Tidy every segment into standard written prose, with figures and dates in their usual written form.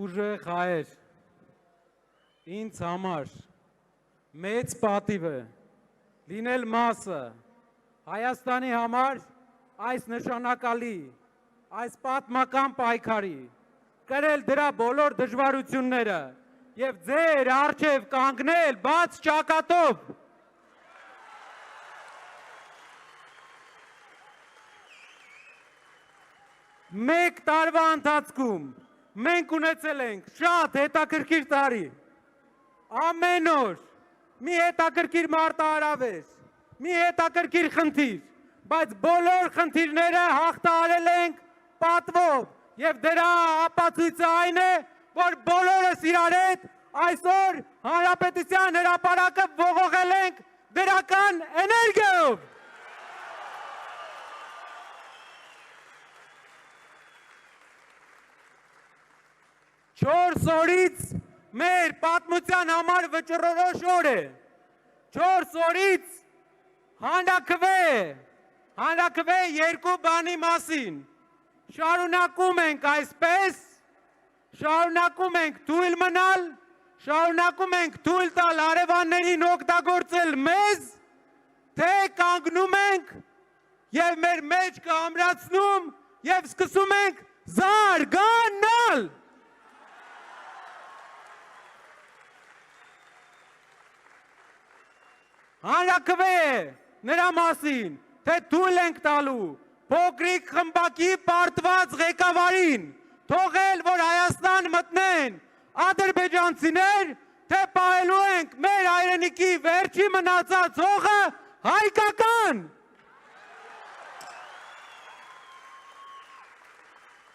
ուժեղ հայեր, ինձ համար մեծ պատիվ է լինել մասը Հայաստանի համար այս նշանակալի, այս պատմական պայքարի, կրել դրա բոլոր դժվարությունները և ձեր առջև կանգնել բաց ճակատով։ Մեկ տարվա ընթացքում մենք ունեցել ենք շատ հետաքրքիր տարի, ամեն օր մի հետաքրքիր մարտահրավեր, մի հետաքրքիր խնդիր, բայց բոլոր խնդիրները հաղթահարել ենք պատվով և դրա ապացույցը այն է, որ բոլորս իրար հետ այսօր Հանրապետության հրապարակը ողողել ենք դրական էներգիայով։ Չորս օրից մեր պատմության համար վճռորոշ օր է, 4 օրից հանրաքվե երկու բանի մասին, շարունակում ենք այսպես, շարունակում ենք թույլ մնալ, շարունակում ենք թույլ տալ հարևաններին օգտագործել մեզ, թե կանգնում ենք և մեր մեջքը ամրացնում և սկսում ենք զարգանալ։ Հանրաքվե է նրա մասին, թե թույլ ենք տալու փոքրիկ խմբակի պարտված ղեկավարին, թողել, որ Հայաստան մտնեն ադրբեջանցիներ, թե պահելու ենք մեր հայրենիքի վերջի մնացած հողը հայկական։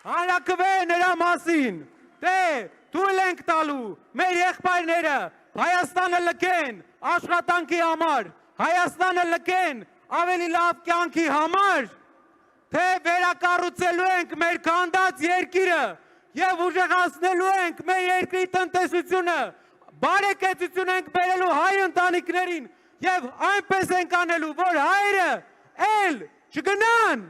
Հանրաքվե է նրա մասին, թե թույլ ենք տալու մեր եղբայրները Հայաստանը լքեն աշխատանքի համար, Հայաստանը լքեն ավելի լավ կյանքի համար, թե վերակառուցելու ենք մեր քանդած երկիրը և ուժեղացնելու ենք մեր երկրի տնտեսությունը, բարեկեցություն ենք բերելու հայ ընտանիքներին և այնպես ենք անելու, որ հայերը էլ չգնան։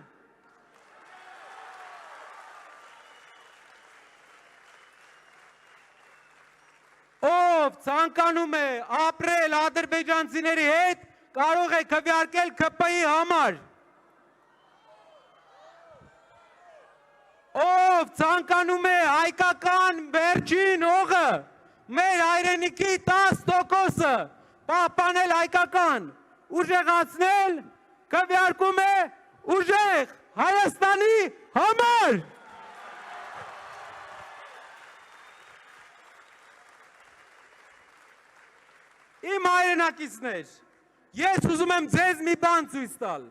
Ով ցանկանում է ապրել ադրբեջանցիների հետ, կարող է քվեարկել ՔՊ-ի համար։ Ով ցանկանում է հայկական վերջին հողը, մեր հայրենիքի 10%-ը պահպանել հայկական, ուժեղացնել, քվեարկում է ուժեղ Հայաստանի համար։ Իմ հայրենակիցներ, ես ուզում եմ ձեզ մի բան ցույց տալ։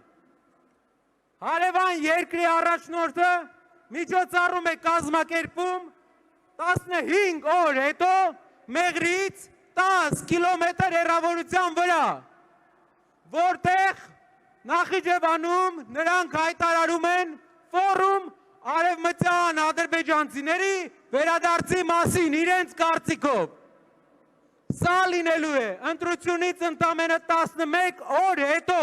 Հարևան երկրի առաջնորդը միջոցառում է կազմակերպում 15 օր հետո Մեղրիից 10 կիլոմետր հեռավորության վրա, որտեղ Նախիջևանում նրանք հայտարարում են ֆորում արևմտյան ադրբեջանցիների վերադարձի մասին իրենց կարծիքով։ Սա լինելու է ընտրությունից ընդամենը 11 օր հետո։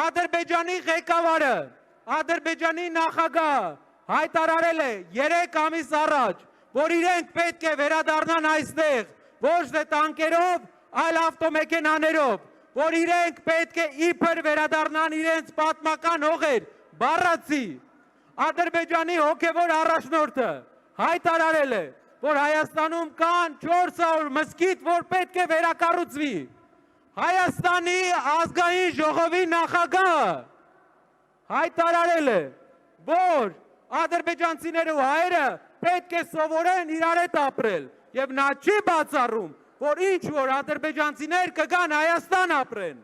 Ադրբեջանի ղեկավարը, Ադրբեջանի նախագահը հայտարարել է 3 ամիս առաջ, որ իրենք պետք է վերադառնան այստեղ, ոչ թե տանկերով, այլ ավտոմեքենաներով, որ իրենք պետք է իբր վերադառնան իրենց պատմական հողեր, բառացի։ Ադրբեջանի հոգևոր առաջնորդը հայտարարել է, որ Հայաստանում կան 400 մզկիթ, որ պետք է վերակառուցվի։ Հայաստանի ազգային ժողովի նախագահը հայտարարել է, որ ադրբեջանցիները ու հայերը պետք է սովորեն իրար հետ ապրել, և նա չի բացառում, որ ինչ որ ադրբեջանցիներ կգան Հայաստան ապրեն։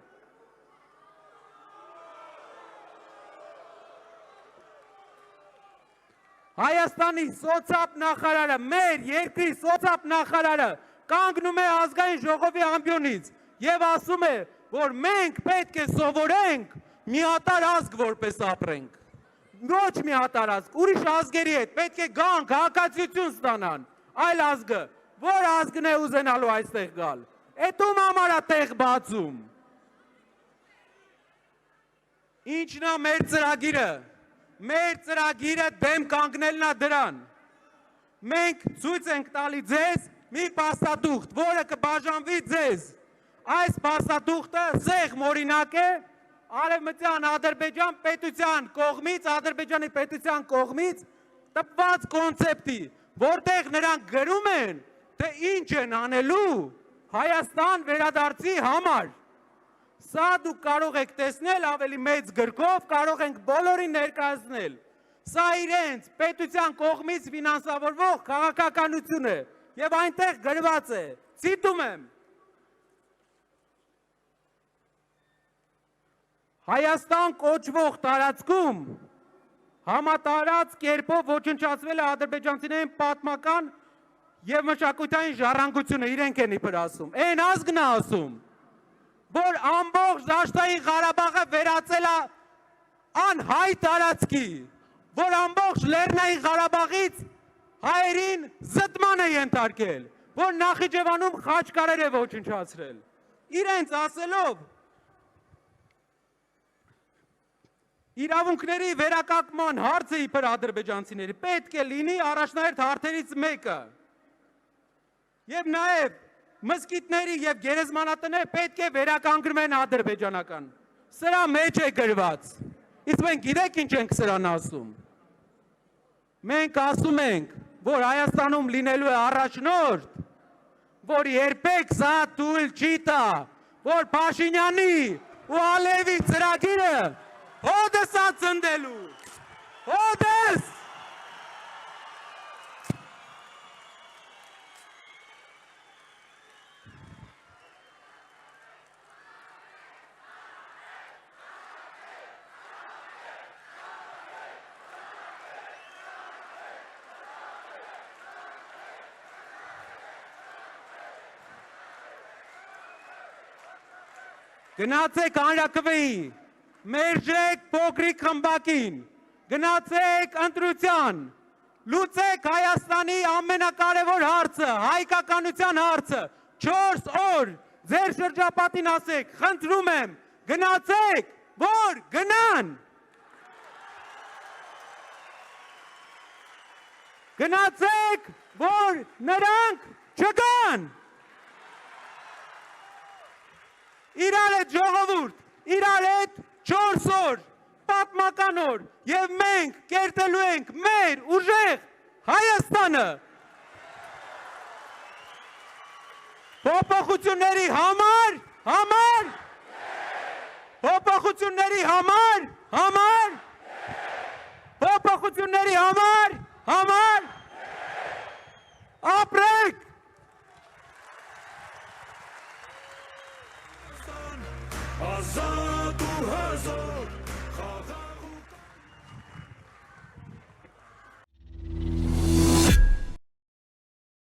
Հայաստանի սոցապ նախարարը, մեր երկրի սոցապ նախարարը կանգնում է ազգային ժողովի ամբիոնից և ասում է, որ մենք պետք է սովորենք միատարր ազգ որպես ապրենք։ Ոչ միատարր ազգ, ուրիշ ազգերի հետ պետք է գան քաղաքացիություն ստանան, այլ ազգը, որ ազգն է ուզենալու այստեղ գալ, էդում համար է տեղ բացում։ Ինչն է մեր ծրագիրը։ Մեր ծրագիրը դեմ կանգնելն է դրան, մենք ցույց ենք տալի ձեզ մի փաստաթուղթ, որը կբաժանվի ձեզ։ Այս փաստաթուղթը սեղմ օրինակ է Արևմտյան Ադրբեջան պետության կողմից, Ադրբեջանի պետության կողմից տպված կոնցեպտի, որտեղ նրանք գրում են, թե ինչ են անելու Հայաստան վերադարձի համար։ Սա դուք կարող եք տեսնել ավելի մեծ գրքով, կարող ենք բոլորին ներկայացնել։ Սա իրենց պետության կողմից ֆինանսավորվող քաղաքականություն է եւ այնտեղ գրված է, ցիտում եմ. Հայաստան կոչվող տարածքում համատարած կերպով ոչնչացվել է ադրբեջանցիներին պատմական եւ մշակութային ժառանգությունը, իրենք են իբր ասում։ Այն ազգն է ասում, որ ամբողջ Դաշտային Ղարաբաղը վերածել է անհայ տարածքի, որ ամբողջ Լեռնային Ղարաբաղից հայերին զտման է ենթարկել, որ Նախիջևանում խաչկարեր է ոչնչացրել։ Իրենց ասելով իրավունքների վերականգնման հարցը իբր ադրբեջանցիների պետք է լինի առաջնահերթ հարցերից մեկը։ Եվ նաև մզկիթների եւ գերեզմանատները պետք է վերականգնվեն ադրբեջանական։ Սրա մեջ է գրված։ Իսկ մենք գիտեք ինչ ենք սրան ասում։ Մենք ասում ենք, որ Հայաստանում լինելու է առաջնորդ, որ երբեք սա թույլ չի տա, որ Փաշինյանի ու Ալիևի ծրագիրը հոդս է ծնդելու։ Հոդս։ Գնացեք հանրաքվեի, մերժեք փոքրիկ խմբակին, գնացեք ընտրության, լուծեք Հայաստանի ամենակարևոր հարցը, հայկականության հարցը, 4 օր ձեր շրջապատին ասեք, խնդրում եմ, գնացեք, որ գնան։ Գնացեք, որ նրանք չգան։ Իրար հետ ժողովուրդ, իրար հետ 4 օր, պատմական օր, եւ մենք կերտելու ենք մեր ուժեղ Հայաստանը։ Փոփոխությունների համար, փոփոխությունների համար, փոփոխությունների համար, ապրեք։ Azad u hazır